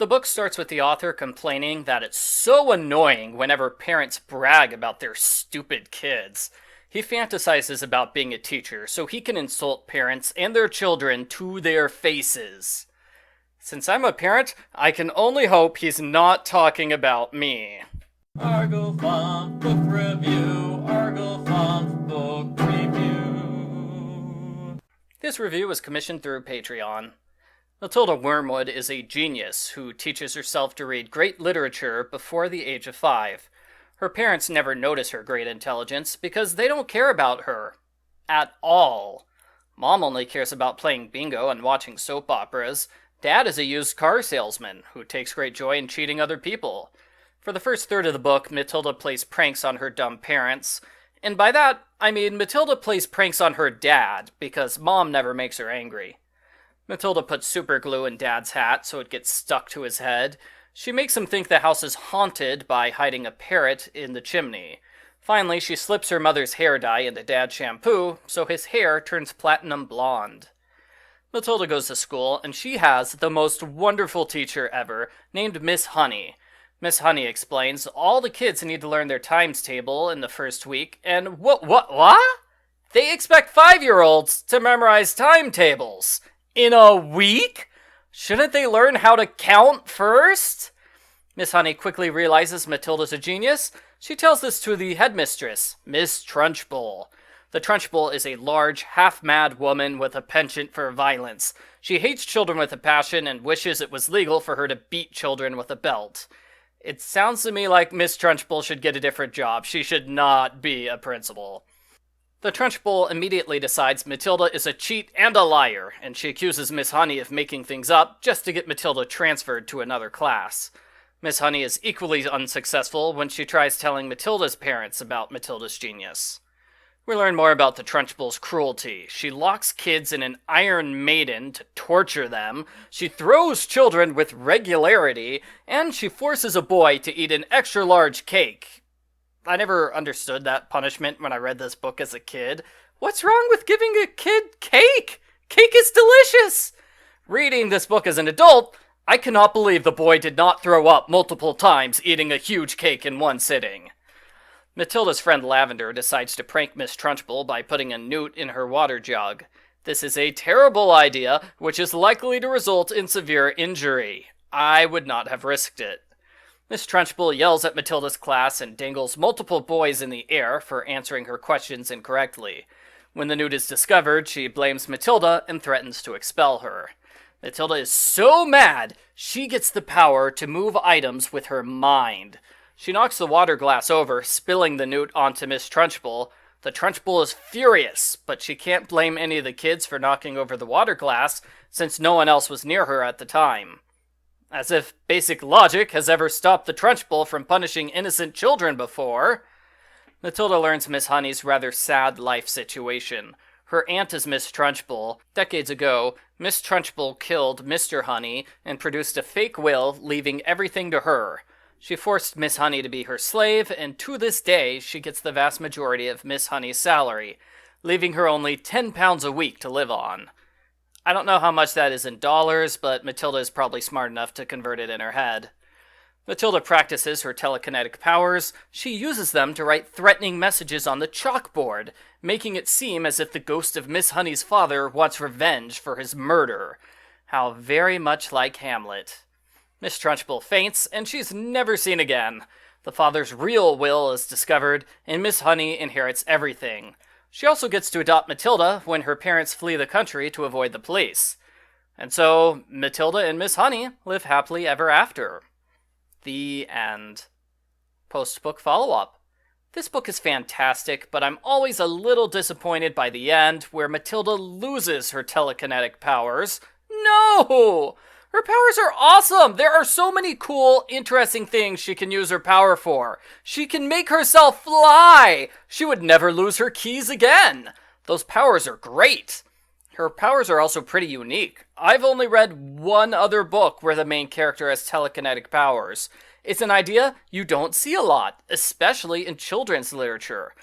The book starts with the author complaining that it's so annoying whenever parents brag about their stupid kids. He fantasizes about being a teacher so he can insult parents and their children to their faces. Since I'm a parent, I can only hope he's not talking about me. Argo Font Book Review, Argo Font Book Review. This review was commissioned through Patreon. Matilda Wormwood is a genius who teaches herself to read great literature before the age of 5. Her parents never notice her great intelligence because they don't care about her. At all. Mom only cares about playing bingo and watching soap operas. Dad is a used car salesman who takes great joy in cheating other people. For the first third of the book, Matilda plays pranks on her dumb parents. And by that, I mean Matilda plays pranks on her dad because Mom never makes her angry. Matilda puts super glue in Dad's hat so it gets stuck to his head. She makes him think the house is haunted by hiding a parrot in the chimney. Finally, she slips her mother's hair dye into Dad's shampoo so his hair turns platinum blonde. Matilda goes to school, and she has the most wonderful teacher ever, named Miss Honey. Miss Honey explains all the kids need to learn their times table in the first week, and what? They expect 5-year-olds to memorize timetables. In a week? Shouldn't they learn how to count first? Miss Honey quickly realizes Matilda's a genius. She tells this to the headmistress, Miss Trunchbull. The Trunchbull is a large, half-mad woman with a penchant for violence. She hates children with a passion and wishes it was legal for her to beat children with a belt. It sounds to me like Miss Trunchbull should get a different job. She should not be a principal. The Trunchbull immediately decides Matilda is a cheat and a liar, and she accuses Miss Honey of making things up just to get Matilda transferred to another class. Miss Honey is equally unsuccessful when she tries telling Matilda's parents about Matilda's genius. We learn more about the Trunchbull's cruelty. She locks kids in an Iron Maiden to torture them, she throws children with regularity, and she forces a boy to eat an extra-large cake. I never understood that punishment when I read this book as a kid. What's wrong with giving a kid cake? Cake is delicious! Reading this book as an adult, I cannot believe the boy did not throw up multiple times eating a huge cake in one sitting. Matilda's friend Lavender decides to prank Miss Trunchbull by putting a newt in her water jug. This is a terrible idea, which is likely to result in severe injury. I would not have risked it. Miss Trunchbull yells at Matilda's class and dangles multiple boys in the air for answering her questions incorrectly. When the newt is discovered, she blames Matilda and threatens to expel her. Matilda is so mad, she gets the power to move items with her mind. She knocks the water glass over, spilling the newt onto Miss Trunchbull. The Trunchbull is furious, but she can't blame any of the kids for knocking over the water glass, since no one else was near her at the time. As if basic logic has ever stopped the Trunchbull from punishing innocent children before. Matilda learns Miss Honey's rather sad life situation. Her aunt is Miss Trunchbull. Decades ago, Miss Trunchbull killed Mr. Honey and produced a fake will, leaving everything to her. She forced Miss Honey to be her slave, and to this day, she gets the vast majority of Miss Honey's salary, leaving her only £10 a week to live on. I don't know how much that is in dollars, but Matilda is probably smart enough to convert it in her head. Matilda practices her telekinetic powers. She uses them to write threatening messages on the chalkboard, making it seem as if the ghost of Miss Honey's father wants revenge for his murder. How very much like Hamlet. Miss Trunchbull faints, and she's never seen again. The father's real will is discovered, and Miss Honey inherits everything. She also gets to adopt Matilda when her parents flee the country to avoid the police. And so, Matilda and Miss Honey live happily ever after. The end. Post-book follow-up. This book is fantastic, but I'm always a little disappointed by the end, where Matilda loses her telekinetic powers. No! Her powers are awesome! There are so many cool, interesting things she can use her power for. She can make herself fly! She would never lose her keys again! Those powers are great! Her powers are also pretty unique. I've only read one other book where the main character has telekinetic powers. It's an idea you don't see a lot, especially in children's literature.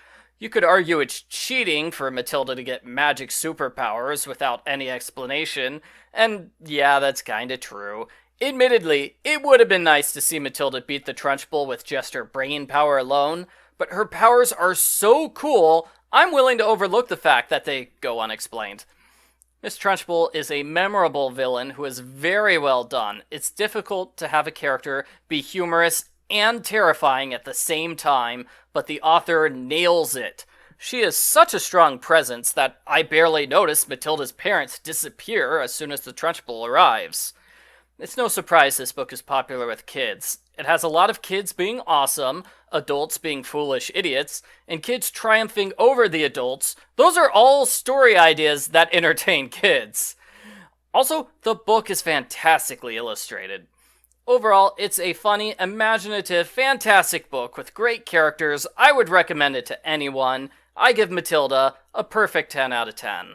You could argue it's cheating for Matilda to get magic superpowers without any explanation, and yeah, that's kinda true. Admittedly, it would have been nice to see Matilda beat the Trunchbull with just her brain power alone, but her powers are so cool, I'm willing to overlook the fact that they go unexplained. Miss Trunchbull is a memorable villain who is very well done. It's difficult to have a character be humorous and terrifying at the same time, but the author nails it. She is such a strong presence that I barely notice Matilda's parents disappear as soon as the Trunchbull arrives. It's no surprise this book is popular with kids. It has a lot of kids being awesome, adults being foolish idiots, and kids triumphing over the adults. Those are all story ideas that entertain kids. Also, the book is fantastically illustrated. Overall, it's a funny, imaginative, fantastic book with great characters. I would recommend it to anyone. I give Matilda a perfect 10 out of 10.